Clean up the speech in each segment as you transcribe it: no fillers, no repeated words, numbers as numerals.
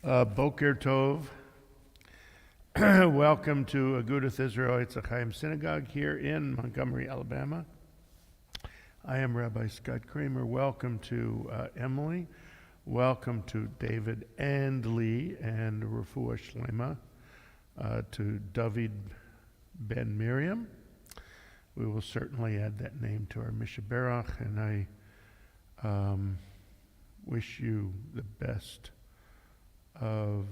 Boker Tov. Welcome to Agudath Israel Etz Ahayem Synagogue here in Montgomery, Alabama. I am Rabbi Scott Kramer. Welcome to Emily. Welcome to David and Lee and Refuah Shlema, to David ben Miriam. We will certainly add that name to our Mishaberach, and I wish you the best of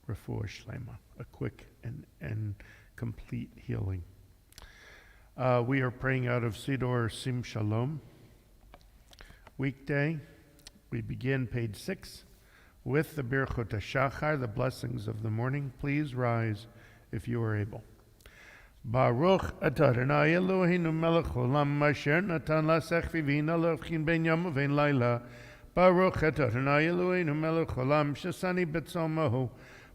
Refuah Shlema, a quick and complete healing. We are praying out of Siddur Sim Shalom. Weekday, we begin page 6 with the Birchot HaShachar, the blessings of the morning. Please rise if you are able. Baruch atah Adonai Eloheinu melech haolam asher natan lasech v'vina le'avchin ben yom u'ben laila. Baruch atah Adonai Eloheinu melech haolam shasani b'tzomahu.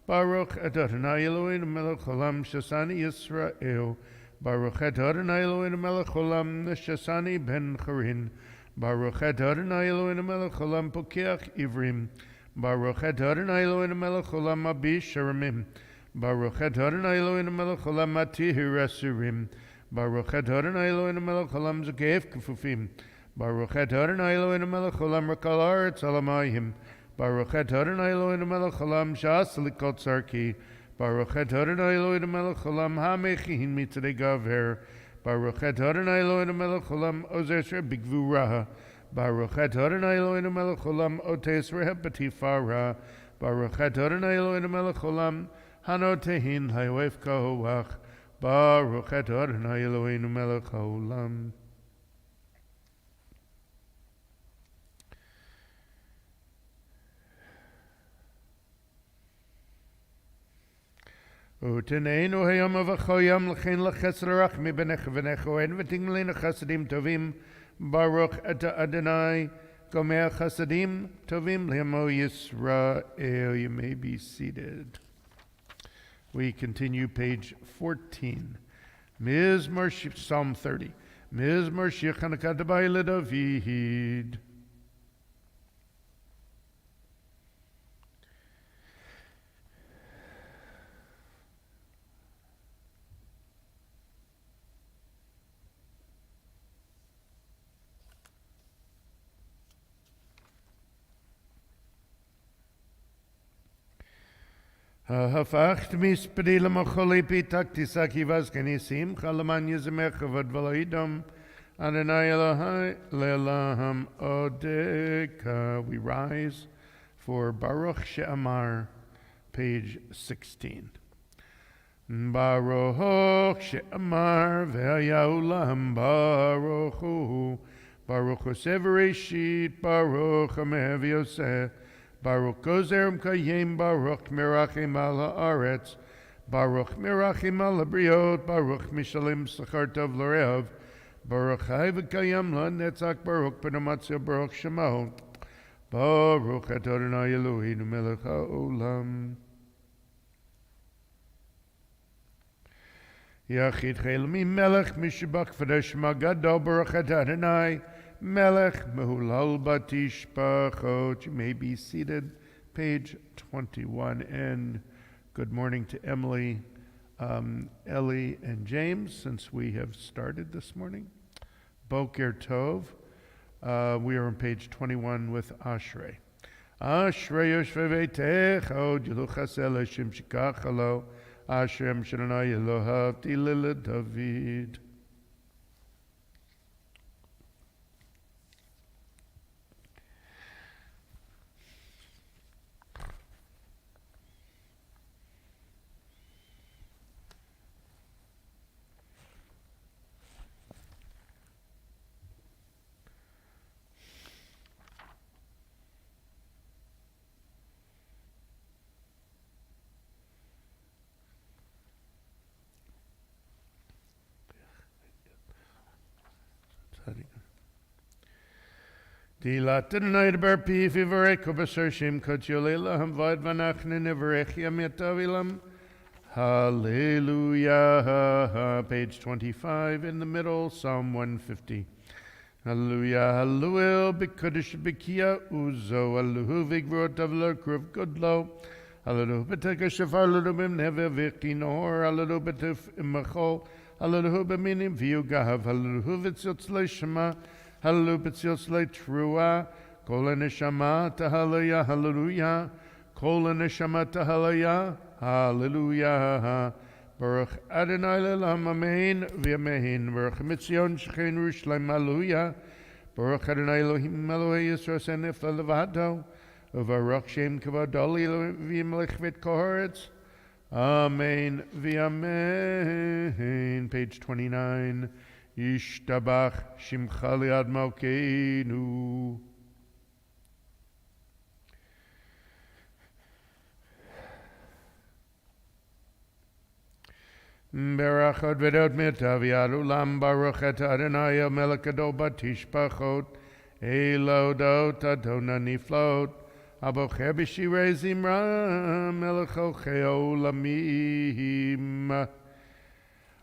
Baruch atah Adonai Eloheinu melech haolam shasani Yisrael. Baruch atah Adonai Eloheinu melech haolam shasani ben Charin. Baruch atah Adonai Eloheinu melech haolam pokeach ivrim. Baruch atah Adonai Eloheinu melech haolam abish sharamim. Baruch atah Adonai Eloheinu melech haolam matihir asurim. Baruch atah Adonai Eloheinu melech haolam zakev kufufim. Baruch atah Adonai Eloheinu melech haolam rakal haaretz alamayim. Baruch atah Adonai Eloheinu melech haolam shas likot sarki. Baruch atah Adonai Eloheinu melech haolam hamechin mitzadei gaver. Baruch atah Adonai Eloheinu melech haolam ozer bigvuraha. Baruch atah Adonai Eloheinu melech haolam otes rehapatifara. Baruch atah Adonai Eloheinu melech haolam hanotehin hayoef kahoach. Baruch atah Adonai Eloheinu melech haolam. Uteneinu hayom avachoyam l'chein l'chesed rachmi b'necha v'necha en v'ting l'inu chasadim tovim. Baruch atah Adonai gomer chasadim tovim l'hamo Yisrael. You may be seated. We continue page 14. Mizmor Psalm 30. Mizmor Shir Chanukah Dabai David. Hafacht mispedila macholipi taktisaki vaskanisim chalaman yizemech avad valaidam Adonai Elohai le'elam odeka. We rise for Baruch She'amar, page 16. Baruch She'amar ve'ayaulam Baruch Hu Baruch Hoseh v'reshit Baruch Hamev Yoseh Baruch Gozer Kayim Baruch Mirachim al Haaretz Baruch Mirachim al Habriot Baruch Mishalim Sachar Tov L'Rev Baruch Chai V'Kayam L'Netzach Baruch B'Namatzio Baruch Shemo Baruch atah Adonai Eloheinu melech haolam. Yachid Chel Mi Melech Mishbach V'Desh Magado Baruch atah Adonai Melech Mehulal Batishpachot. You may be seated. Page 21. And good morning to Emily, Ellie, and James, since we have started this morning. Boker Tov. We are on page 21 with Ashrei. Ashrei Yoshvei Veitecha Jilu Chasel Hashem Shikachalo Ashrem Shadonai Elohav Tilil David. Dilat Adonai bar pi v'vareko b'sar shem kotyolela hamvad v'nachne nevarech yametavilam. Hallelujah. Page 25 in the middle, Psalm 150. Hallelujah, hallelujah, b'kodesh b'kiya uzo, hallelujah, v'gvurot avler kruv godlo, Hallelu b'teka shafar, hallelu b'mnever v'kinor, hallelu b'tef imachol, hallelu b'minim v'yugav, hallelu b'tziotz le'shema, hallelu b'tziotz le'trua, kol ha'neshama tahaleya, hallelujah, kol ha'neshama tahaleya, hallelujah. Baruch Adonai le'olam amen v'amen. Baruch Mitzion Shechenu Yerushalayim, hallelujah. Baruch Adonai Elohim Elohei Yisrael Senefla Levado, Uvaruch Shem Kavado V'Yimelech V'et Koharetz. Amen v'amen. Page 29. Yishtabach Shimcha Liad Malkeinu. Berachot v'dot mitav ulam baruch et Adonai melech gadol batishpachot elodot adona niflot abocher b'shirei zimra melech ochei olamim.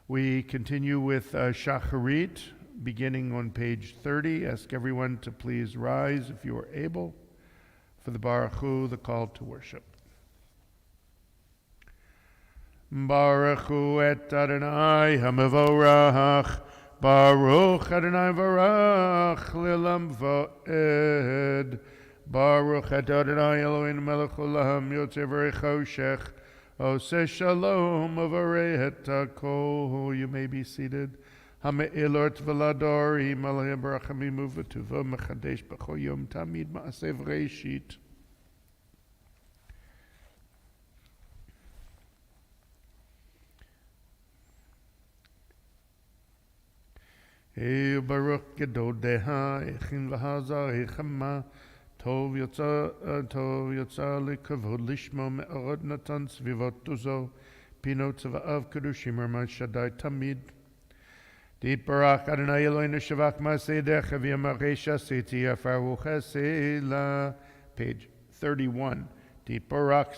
We continue with Shacharit, beginning on page 30. Ask everyone to please rise if you are able for the Baruch Hu, the call to worship. Baruch Hu et Adonai HaMevorach, Baruch Adonai Varach Lilam Va'ed, Baruch et Adonai Eloheinu melech olam yotzei v'rechoshech, Oseh Shalom Uvarei et hakol. You may be seated. HaMe'ilot v'ladori Malei Barachamim u'v'tuvo Mechadesh b'chol yom tamid ma'aseh v'reishit. Baruch Gedol Deha Echin V'Hazar Echama Tov Yotza Lekavod Lishmo Me'orod Natan Tzvivot Tuzo Pinot Tzva'av Kedushim Ramad Shaddai Tamid Dit Barak Adonai Eloheinu Shavach Ma'aseh Decha V'Yamarei Shasiti Afaru Chesela. Page 31. Dit Barak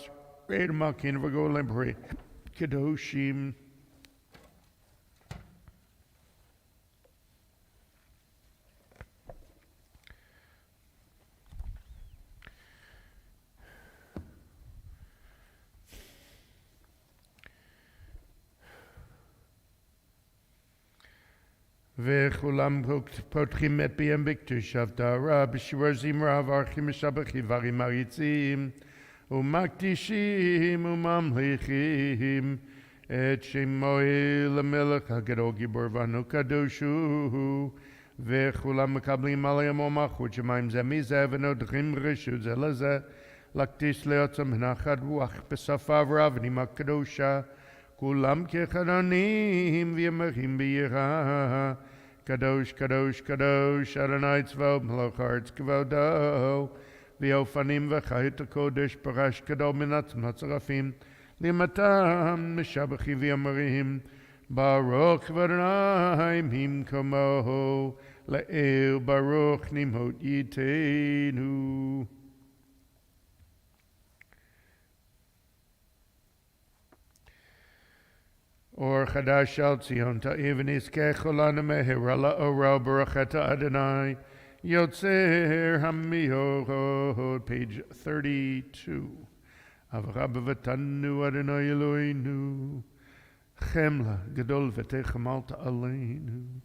Reid Malkin V'Go Lembre Kedoshim. וכולם פותחים את פיהם בקדוש הבדרה, בשיעור זמרה וערכים משבחים דברים מריצים ומקדישים וממליכים את שמו למלך הגדול גיבור בנו קדוש הוא, וכולם מקבלים עליהם ומלכות שמיים זה מזה ונודרים רשות זה לזה להקדיש לעצמם הנחת רוח בשפה ורבנים הקדושה, כולם כחנונים וימרים ביראה. Kadosh, Kadosh, Kadosh, Adonai Tzvaot Melech Haaretz Kvodo, V'ofanim v'chayot HaKodesh Parash Gadol min atzmot HaSerafim, Limatam Meshabachim v'Yomarim, Baruch Adonai Mimkomo, Le'el Baruch Nimhot Yiteinu. Or Chadash Al Tzion Ta'iv Nizkeh Cholan Mehera La'ora Baruch Ata Adonai Yotzer HaMiyot. Page 32. Avra B'vatanu Adonai Eloheinu Chemla Gadol V'techamalta Aleinu.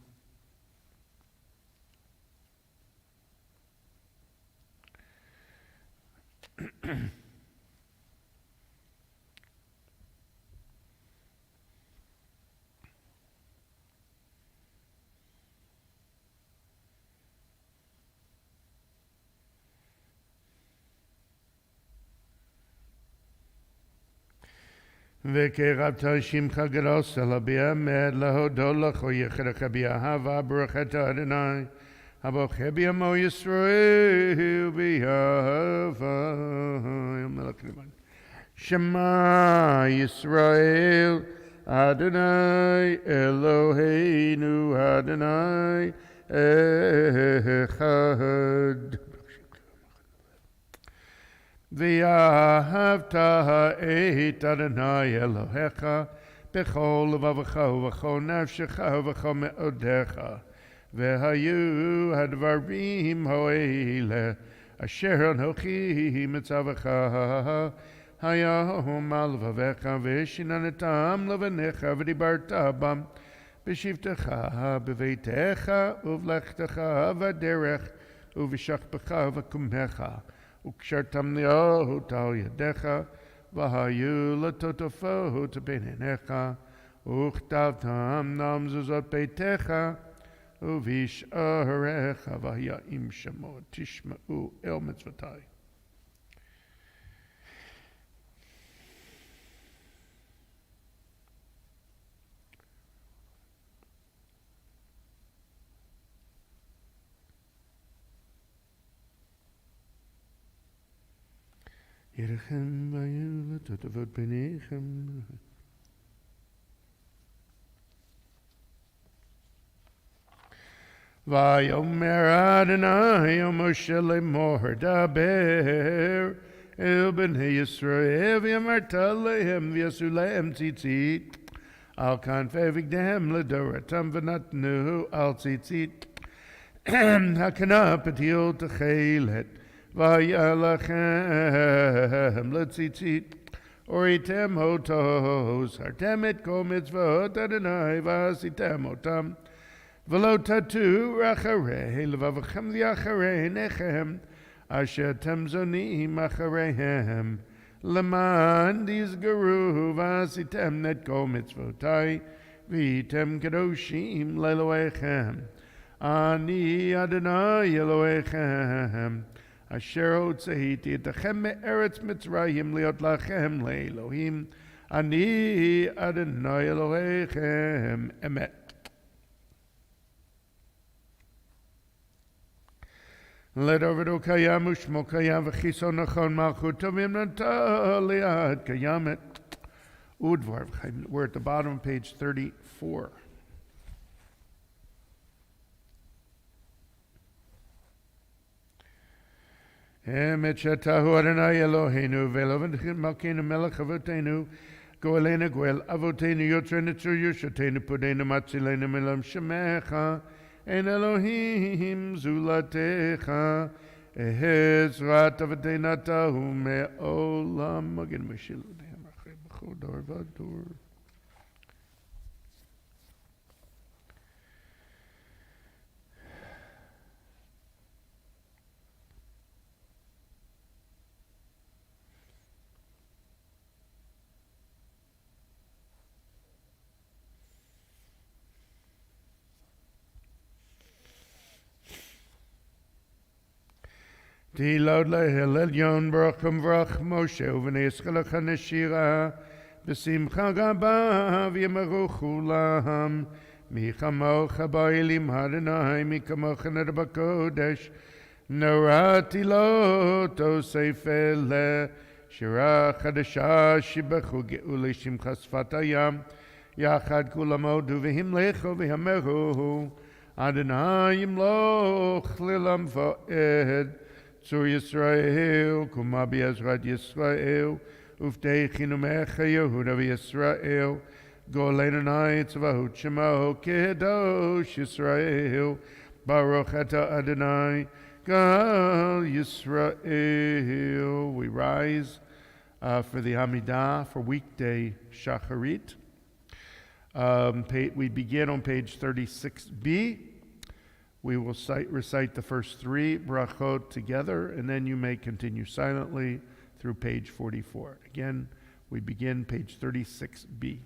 וקרבת שמך גדול סלע באמת להודות לך ויחדך באהבה ברוך אתה אדוני הבוכה בעמו ישראל באהבה. שמע ישראל אדוני אלוהינו אדוני אחד. ואהבת את אדוני אלוהיך בכל לבבך ובכל נפשך ובכל מאודיך. והיו הדברים האלה אשר אנוכי מצווך Hayahom al vavecha veshinanatam levanecha v'dibarta bam b'shivtecha b'veitecha uvlechtecha v'derech uv'shachbecha v'kumhecha ukshartam li'ohu tal yadecha v'hayu l'totofo t'beinenecha uchtavtam nam zuzot beitecha uvish aharecha v'haya'im shemo tishma'u el mitzvotai. Yirachem v'hayu l'totofot beinechem. Vayomer Adonai Moshe lemor daber el bnei Yisrael v'yamarta lehem v'yasu lehem tzitzit al kanfei v'gdehem ledoratam v'natnu al tzitzit hakana patil techelet v'yalachem letzitzit oritem hotos hartem et kol mitzvot Adonai v'asitem otam V'lo tatu racharei levavachem v'yacharei nechem asher temzonim achareihem leman dizgaru v'asitem net kol mitzvotai v'item kadoshim leloechem ani Adonai Elohechem asher hotzeiti etachem me'eretz Mitzrayim liot lachem le'Elohim ani Adonai Elohechem emet. Let over to Kayam Ushmo Kayam V'chiso Nachon Malchut Tovim Nata Liad Kayamet Udvar. We're at the bottom of page 34. Emet Shatahu Adonai Eloheinu Ve'lovendchim Malkeinu Melech Avotenu Goelena Goel Avotenu Yotzre Nitzur Yushatenu Pudenu Matzilenu Milam Shemecha En Elohim zulatecha ehezrat avdeinatahu me'olam magen meshilu dehem achei b'chol dor v'ador. Tilod lehel elyon brachum brach Moshe uveneschelach haneshira b'simcha gaba v'yemaru chulam michamocha ba'ilim Adonai mikamocha neder b'kodesh norati lo tosef ele shira chadasha shibachu ge'ule shimcha sfat hayam yachad kulam odu v'himlecho v'yameru Adonai yimloch lilam va'ed Sur Yisrael, Kumabi Ezrat Yisrael, Ufteichin Umecha Yehuda v'Yisrael, Golein Anai Tzvahut Shemo Kedosh Yisrael, Baruch Ata Adonai, Gal Yisrael. We rise for the Amidah for weekday Shacharit. We begin on page 36b. We will recite the first three brachot together, and then you may continue silently through page 44. Again, we begin page 36b.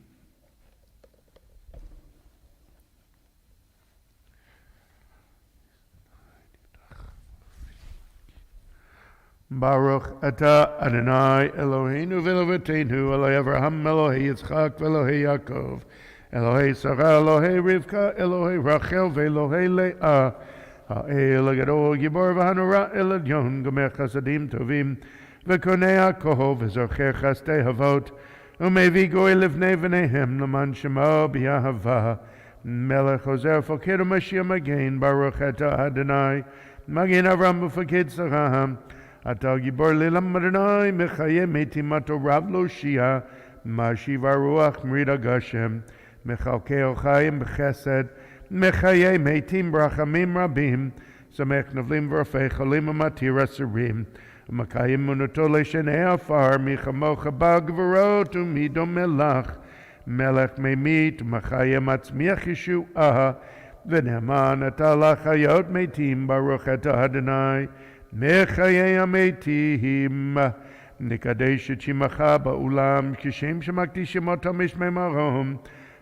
Baruch Ata Adonai Eloheinu v'Eloheinu Eloi Avraham Eloi Yitzchak v'Eloi Yaakov Elohei Sarah, Elohei Rivka, Elohei Rachel, Ve'Elohei Leah, Ha'el Gadol Gibor v'Hanura El Elyon, Gomer Chasadim Tovim, V'Konei HaKol, V'Zocher Chastei Havot, U'Mevi Goy Livnei V'Nehem, L'man Shemo B'Yahava, Melech Ozer Foked U'Mashiach Magen, Baruch Ata Adonai, Magen Avram V'Foked Sarah, Ata Gibor Lilam Adonai, Mechaye Metim Ato Rav Lo Shia, Mashiv HaRuach Mrida Gashem, Mechalkei Chayim B'Chesed, Mechayei Meitim Brachamim Rabim, Samech Navlim V'Rafei Cholim U'Matir Asurim, Umakayim munuto leshenei afar, michamocha bagvarot, umido melach, melech memit, umachayim atzmiach yeshuah, v'ne'eman ata lachayot metim, baruch ata Adonai, mechayei hametim. נקדש את שמך בעולם, כשם שמקדישים אותו משמי מרום,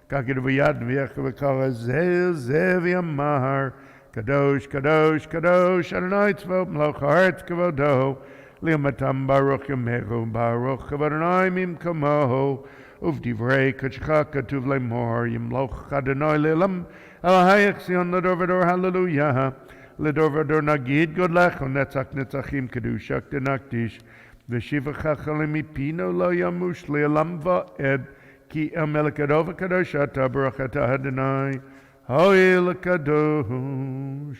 כך כתוב יד ויך וקרא זה ויאמר, קדוש, קדוש, קדוש, אדוני צבאות מלוך הארץ כבודו, לעומתם ברוך ימיך, ברוך כבוד אדוני ממקומו, ובדברי קודשך כתוב לאמור, ימלוך אדוני לעולם, אלוהיך ציון לדור ודור, הללויה, לדור ודור נגיד גודלך, ונצח נצחים קדושך דנקדיש, ושיבחך מפינו לא ימוש לעולם ועד, כי המלך גדול וקדוש אתה, ברוך אתה אדוני, האל הקדוש.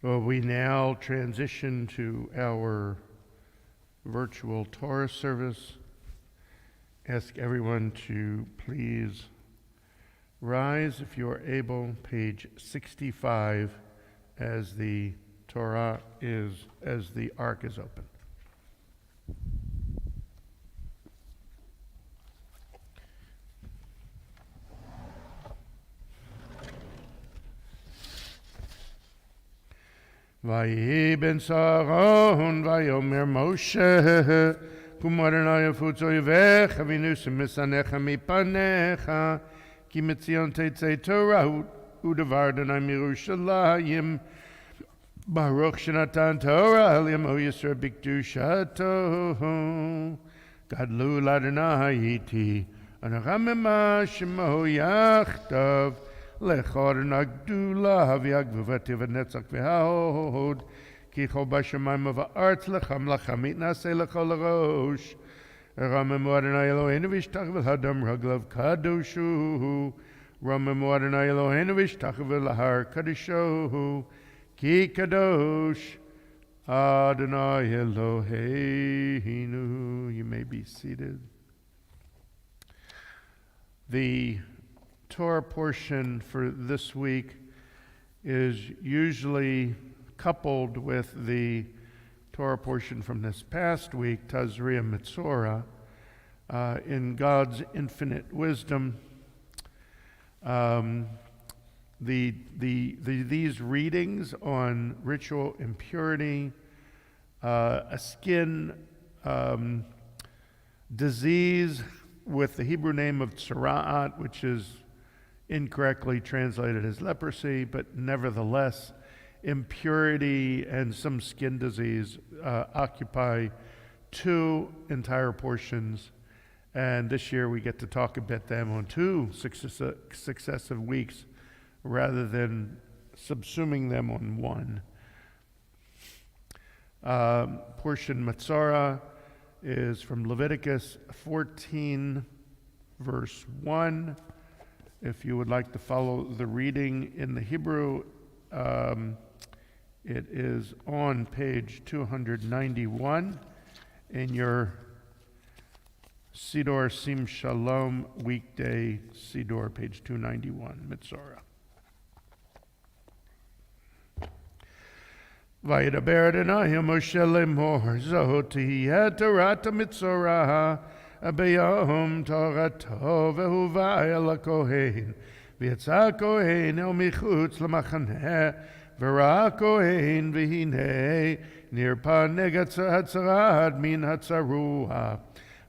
Well, we now transition to our virtual Torah service. Ask everyone to please rise if you are able, page 65, as the Torah is, as the ark is open. ויהי בן שרון ויאמר משה קום אדוני יפוץ אויביך וינוסם משנאיך מפניך כי מציון תצא תורה ודבר אדוני מירושלים ברוך שנתן תורה לעמו ישראל בקדושתו גדלו לאדוני איתי ונרממה שמו יחדיו לך אדוני גדולה והגבובתי ונצח וההוד כי כל בשמיים ובארץ לך מלאכה מתנשא לכל הראש רממו אדוני אלוהינו וישתחוו לאדם רגליו קדוש הוא רממו אדוני אלוהינו וישתחוו להר קדושו הוא כי קדוש אדוני אלוהינו. You may be seated. The Torah portion for this week is usually coupled with the Torah portion from this past week, Tazria Mitzorah. In God's infinite wisdom, these readings on ritual impurity, a skin disease with the Hebrew name of tzara'at, which is incorrectly translated as leprosy, but nevertheless, impurity and some skin disease occupy 2 entire portions. And this year we get to talk about them on 2 successive weeks rather than subsuming them on 1. Portion Matzorah is from Leviticus 14, verse 1. If you would like to follow the reading in the Hebrew, it is on page 291 in your Sidor Sim Shalom weekday Sidor, page 291, Mitzorah. Vayidaber Adonai Moshe lemor, zot tiheh Torat Mitzorah, beyom Torato v'huvah el hakohen, v'yetza hakohen el michutz lemachaneh, v'ra hakohen v'hinei nirpa neged hatzarad min hatzarua,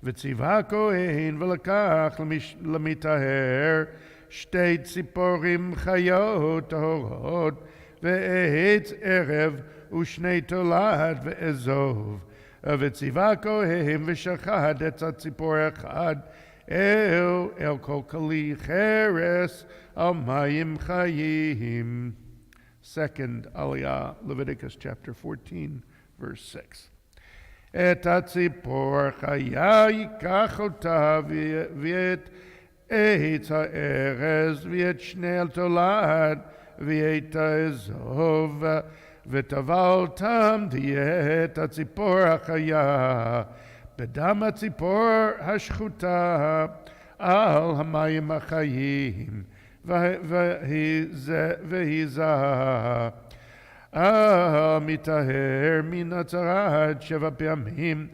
v'tziva hakohen v'lekach למטהר שתי ציפורים חיות טהורות ועץ ערב ושני תולד ואזוב, וציווה הכהן ושחט את הציפור אחד אל כל כלי חרס על מים חיים. Second Aliyah, Leviticus chapter 14, verse 6. את הציפור חיה ייקח אותה ואת עץ הארז ואת שני התולד ואת האזוב, וטבלתם תהיה את הציפור החיה בדם הציפור השחוטה על המים החיים, והיזה המטהר מן הצרת 7 פעמים,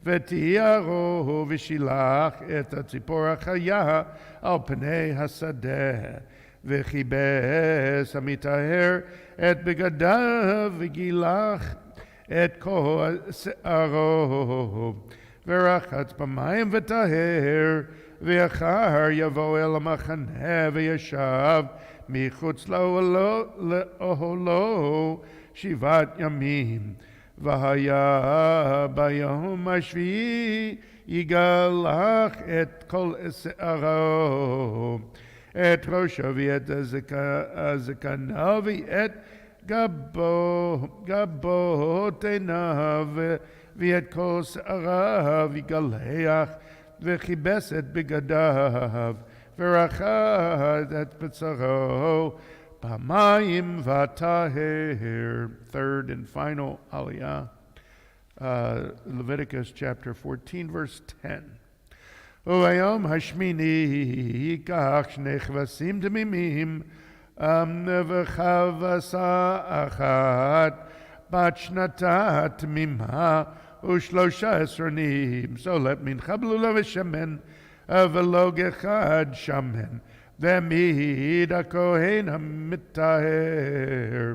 ותיארו ושילח את הציפור החיה על פני השדה, וכיבס המטהר את בגדיו וגילח את כל שערו, ורחץ במים וטהר, ואחר יבוא אל המחנה וישב מחוץ לאוהלו 7 ימים, והיה ביום השביעי יגלח את כל שערו, את ראשו ואת זקניו ואת גבות עיניו ואת כל שעריו יגלח, וכיבס את בגדיו ורחץ את בשרו פעמיים וטהר. Third and final Aliyah, Leviticus chapter 14, verse 10. וביום השמיני ייקח 2 כבשים דמימים וכבשה אחת בת שנתה תמימה ו13 נים, סולת מנחה בלולה ושמן ולוג אחד שמן, והעמיד הכהן המטהר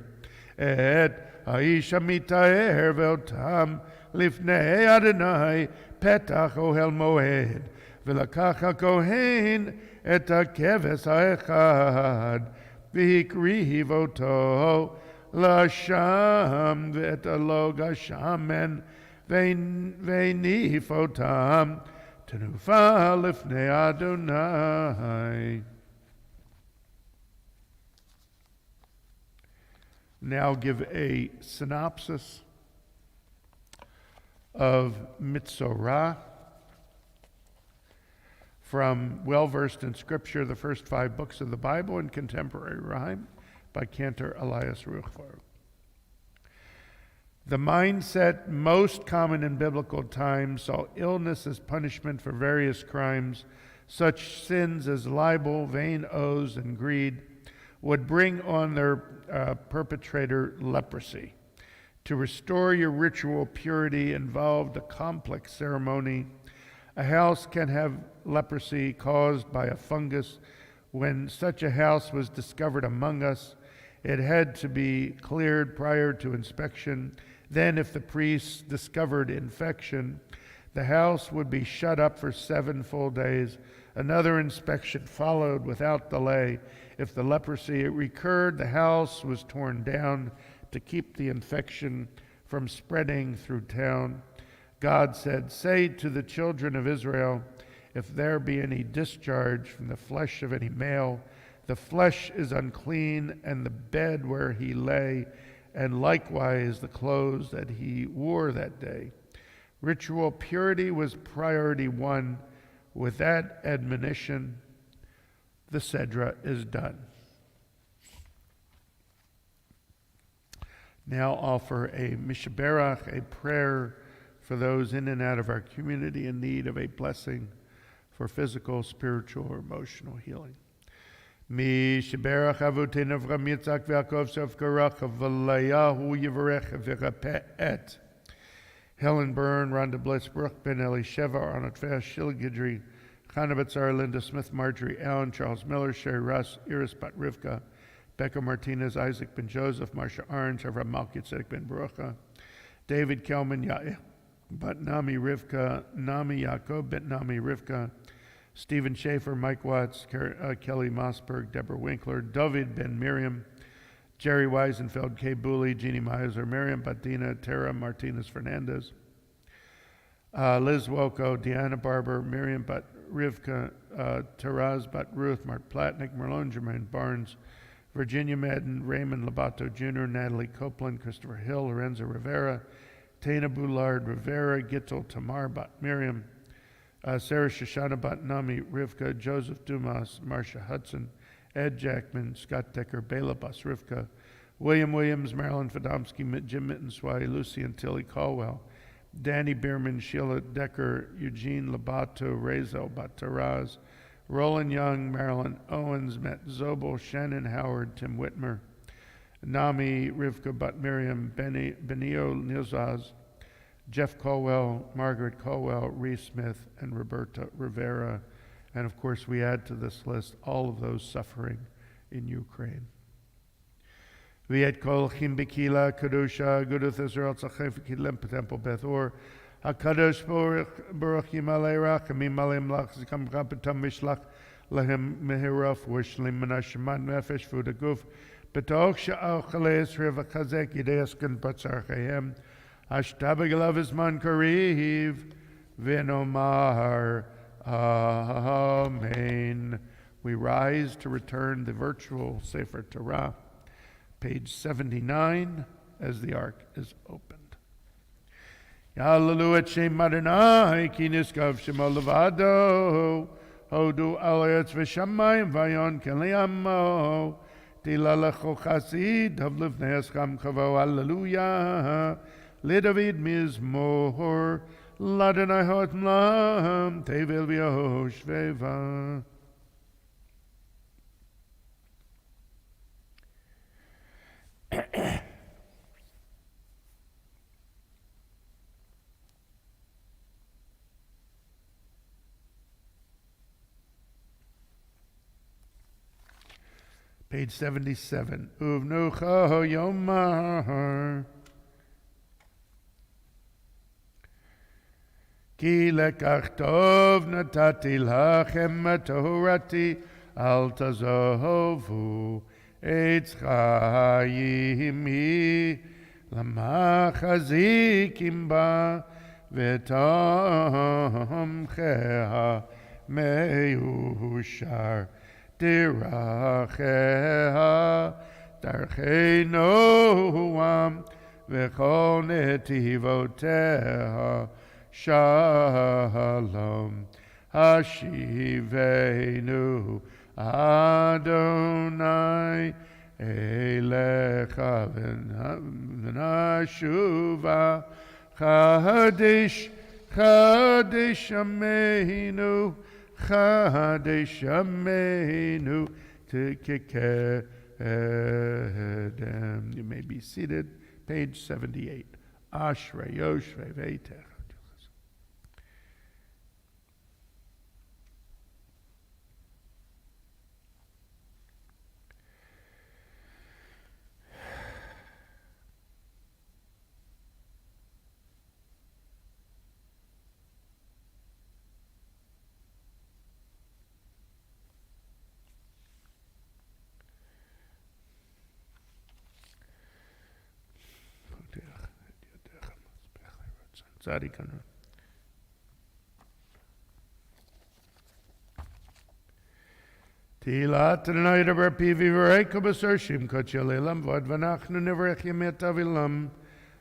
את האיש המטהר ואותם לפני אדוני פתח אוהל מועד, ולקח הכהן את הכבש האחד והקריב אותו לשם ואת הלוג השמן, והניף אותם תנופה לפני אדוני. Now give a synopsis of Mitzorah from well-versed in Scripture, the first 5 books of the Bible in contemporary rhyme by Cantor Elias Ruchvar. The mindset most common in biblical times saw illness as punishment for various crimes. Such sins as libel, vain oaths, and greed would bring on their perpetrator leprosy. To restore your ritual purity involved a complex ceremony. A house can have leprosy caused by a fungus. When such a house was discovered among us, it had to be cleared prior to inspection. Then, if the priests discovered infection, The house would be shut up for 7 full days. Another inspection followed without delay. If the leprosy recurred, the house was torn down to keep the infection from spreading through town. God said, "Say to the children of Israel, if there be any discharge from the flesh of any male, the flesh is unclean, and the bed where he lay, and likewise the clothes that he wore that day." Ritual purity was priority 1. With that admonition, the Sedra is done. Now offer a Mishaberach, a prayer for those in and out of our community in need of a blessing for physical, spiritual, or emotional healing. Mishaberach Avotenu Avraham Yitzhak V'Yaakov Sof Karach V'Layahu Yivarech V'Rapet. Helen Byrne, Rhonda Bliss, Brooke Ben Elisheva, Arnold Fash, Sheila Guidry, Chana Batzar, Linda Smith, Marjorie Allen, Charles Miller, Sherry Russ, Iris Bat Rivka, Becca Martinez, Isaac Ben Joseph, Marsha Orange, Avram Malki Tzedek Ben Barucha, David Kelman, Yair Bat Nami Rivka, Nami Yaakov Bet Nami Rivka, Stephen Schaefer, Mike Watts, Kelly Mossberg, Deborah Winkler, David Ben Miriam, Jerry Weisenfeld, Kay Booley, Jeannie Meiser, Miriam Batina, Tara Martinez Fernandez, Liz Wolko, Deanna Barber, Miriam Bat Rivka, Taraz Bat Ruth, Mark Platnick, Merlone Jermaine Barnes, Virginia Madden, Raymond Labato Jr., Natalie Copeland, Christopher Hill, Lorenzo Rivera, Tana Boulard Rivera, Gittel Tamar Bat Miriam, Sarah Shoshana Bat Nami Rivka, Joseph Dumas, Marcia Hudson, Ed Jackman, Scott Decker, Bela Bas Rivka, William Williams, Marilyn Fadomsky, Jim Mittensway, Lucy and Tilly Caldwell, Danny Bierman, Sheila Decker, Eugene Labato, Rezo Bataraz, Roland Young, Marilyn Owens, Matt Zobel, Shannon Howard, Tim Whitmer, Nami Rivka Bat Miriam, Benio Nilzaz, Jeff Colwell, Margaret Colwell, Reese Smith, and Roberta Rivera. And of course, we add to this list all of those suffering in Ukraine. V'et kol chim b'kila kadusha Agudath Israel tzachef kilem temple Bethor HaKadosh Baruch Yimalei Rachamim Malei Mlach Zikam Chapetam Mishlach Lahem Mehiraf Wishlim Menasheman Nefesh V'Udaguf B'toch Sha'al Chalei Yisrael V'chazek Yidei Askan Etz Ahayem Ashtabegalav Isman Kariv V'nomar Amen. We rise to return the virtual Sefer Torah, page 79, as the ark is opened. Yalalu et Shem Adonai, ki niskav shemo levado, hodu al etz v'shamayim vayon keliyamo, tilalecho chasid, havliv neescham chavo, hallelujah, lidavid mizmor, Ladonai hot mlam, tevel v'yosh veva. Page 77. Uvnucha yomar. Ki lekach tov natati lachem torati al tazovu Etz Ahayem lamachazikim ba v'tomcheha meushar diracheha darchei noam v'chol netivoteha Shalom Hashivenu Adonai Elecha v'nashuva Chadesh Chadesh Ameinu Chadesh Ameinu Tekedem. You may be seated. Page 78. Ashrei Yoshvei Veitech. Tzadikanu. Tilat Adonai Dabar Pivi V'Reiko B'Sorshim Kotcha Leilam V'Od V'Nachnu Nevrech Yemet Avilam.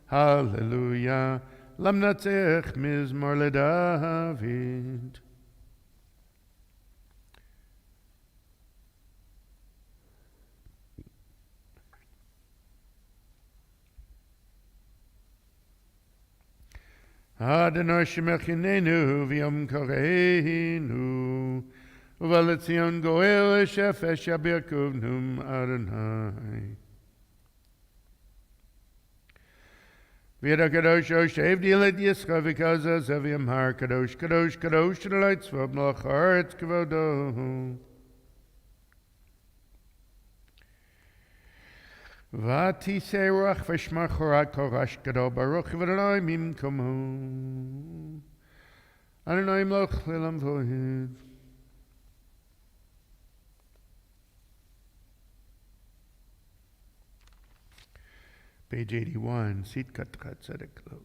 Hallelujah. Lam Natzech Mizmor LeDavid. Adonai Shemech Yinenu V'Yom Koreinu Uvaletzion Goel Shefesh Yabirkuvnum Adonai V'Yada Kadosh Oshev Dilet Yischa V'Kaza Zev Har Kadosh Kadosh Kadosh to the lights of Melech Haaretz Kavodo Vati Serach V'Shmach Horat Korash Gadol Baruch V'Adonai Mim Komo Adonai Melech Lelam Vohid. Page 81, Sitkat Tzedek Lo.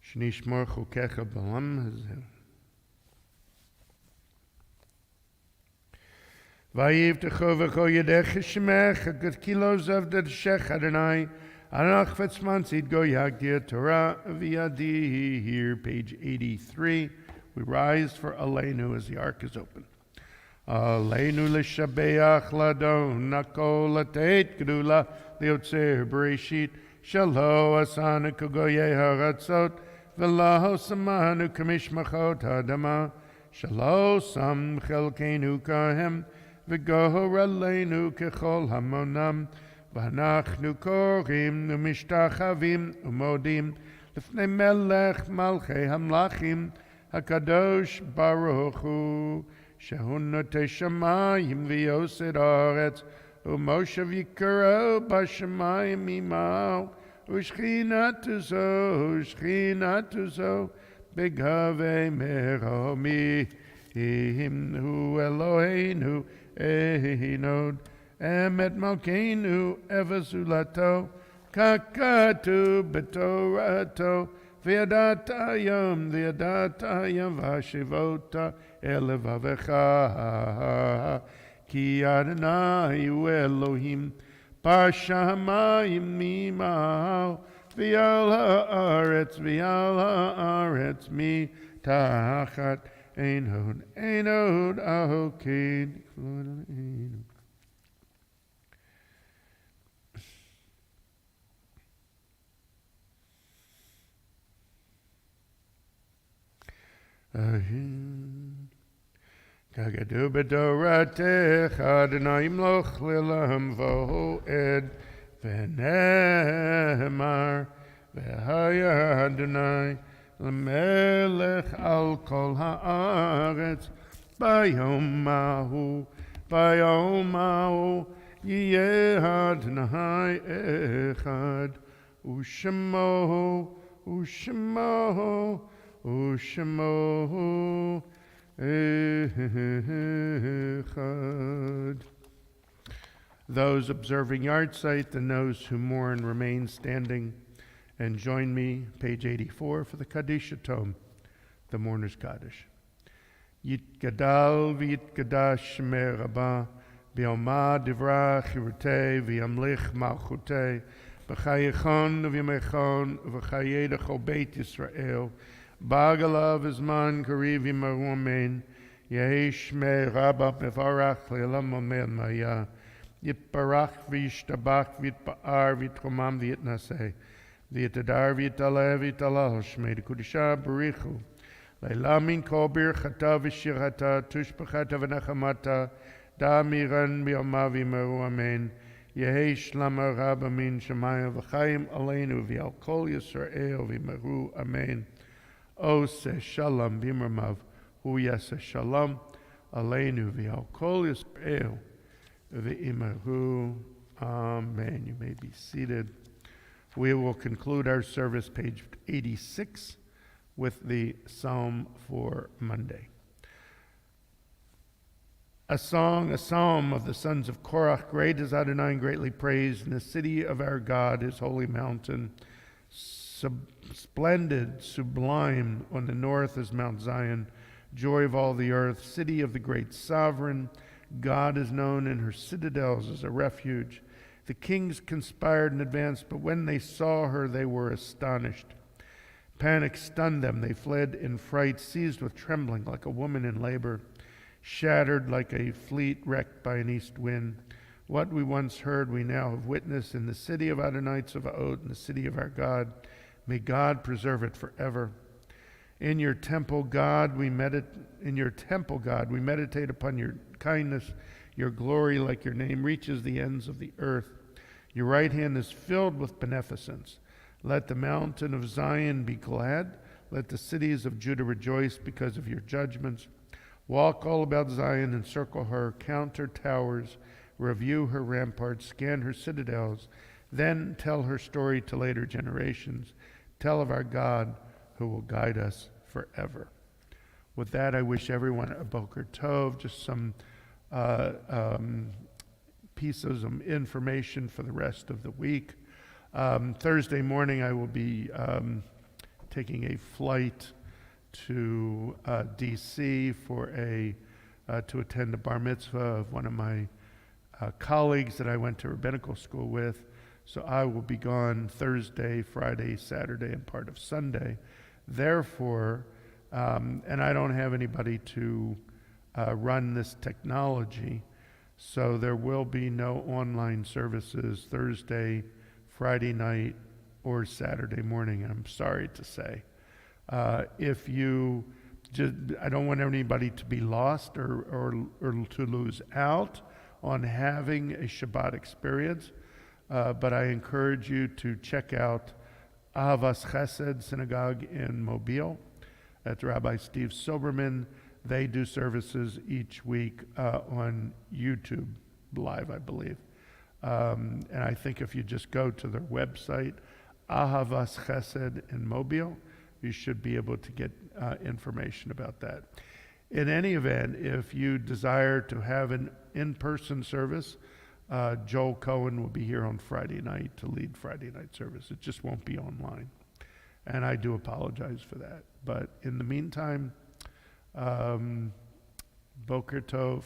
Shnishmor Chukecha B'Olam Hazeh. Vayivtecho v'cho yedecha shemecha got kilos of the shech Adonai Anach Vetzmantzid go Yagdir Torah V'Yadi. Here, page 83. We rise for Aleinu as the ark is open. Aleinu l'shabeach ladon nakol lateit gedula liotzer bereshit shalo asanu kogoye haratzot v'laho samanu kamishmachot hadama shalo sam chelkenu kahem v'gohor aleinu kechol hamonam ואנחנו קוראים ומשתחווים ומודים לפני מלך מלכי המלכים הקדוש ברוך הוא שהוא נוטה שמיים ויוסד הארץ ומושב יקרו בשמיים עמו ושכינתו זו בגבי מרומים הוא אלוהינו einod Emet Malkeinu Evazulato Kakatu Betorato V'yadatayam Vashivota Elevavecha Ki Adonai Hu Elohim Pashamayim Mimao V'yal haaretz mi tachat einod ahokid Kagadu b'doratech Adonai imloch le'lam vo'ed v'nehemar v'haya Adonai l'melech al kol ha'aretz bayom mahu yiyeh Adonai echad Ushmo echad. Those observing yahrzeit and those who mourn remain standing and join me, page 84, for the Kaddish Tome, the Mourner's Kaddish. Yitgadal v'yitgadash shmei Rabbah b'yoma divra chirutei v'yamlich malchutei b'chayechon v'yamechon v'chayedach Beit Yisrael Bagalav Izman Kariv Yimaru Amen Yehi Shmei Rabbah Mevarach Le'elam Amen Maya Yitbarach V'yishtabach V'yitba'ar V'yitchomam V'yitnaseh V'yitadar V'yitaleh V'yitalal Shmei D'Kudisha Barichu Le'elam Min Kol Birchata V'shirata Tushbachata V'nachamata Da'amiran B'yoma V'yimaru Amen Yehi Shlama Rabbah Min Shemaya V'chayim Aleinu V'yal Kol Yisrael V'yimaru Amen Ose Shalom Bimramav Hu Yaseh Shalom Aleinu V'Al Kol Yisrael V'imaru Amen. You may be seated. We will conclude our service, page 86, with the psalm for Monday. A psalm of the sons of Korach. Great is Adonai and greatly praised in the city of our God, his holy mountain. Splendid, sublime, on the north is Mount Zion, joy of all the earth, city of the great sovereign. God is known in her citadels as a refuge. The kings conspired in advance, but when they saw her, they were astonished. Panic stunned them. They fled in fright, seized with trembling like a woman in labor, shattered like a fleet wrecked by an east wind. What we once heard, we now have witnessed in the city of Adonai Tzavaot, in the city of our God. May God preserve it forever. In your temple, God, we meditate upon your kindness. Your glory, like your name, reaches the ends of the earth. Your right hand is filled with beneficence. Let the mountain of Zion be glad. Let the cities of Judah rejoice because of your judgments. Walk all about Zion, encircle her, count her towers, review her ramparts, scan her citadels. Then tell her story to later generations. Tell of our God who will guide us forever. With that, I wish everyone a Boker Tov, just some pieces of information for the rest of the week. Thursday morning, I will be taking a flight to D.C. for to attend the bar mitzvah of one of my colleagues that I went to rabbinical school with. So I will be gone Thursday, Friday, Saturday, and part of Sunday. Therefore, and I don't have anybody to run this technology, so there will be no online services Thursday, Friday night, or Saturday morning, I'm sorry to say. If you just, I don't want anybody to be lost or to lose out on having a Shabbat experience, but I encourage you to check out Ahavas Chesed Synagogue in Mobile. That's Rabbi Steve Silberman. They do services each week on YouTube Live, I believe. And I think if you just go to their website, Ahavas Chesed in Mobile, you should be able to get information about that. In any event, if you desire to have an in-person service, Joel Cohen will be here on Friday night to lead Friday night service. It just won't be online. And I do apologize for that. But in the meantime, Boker Tov,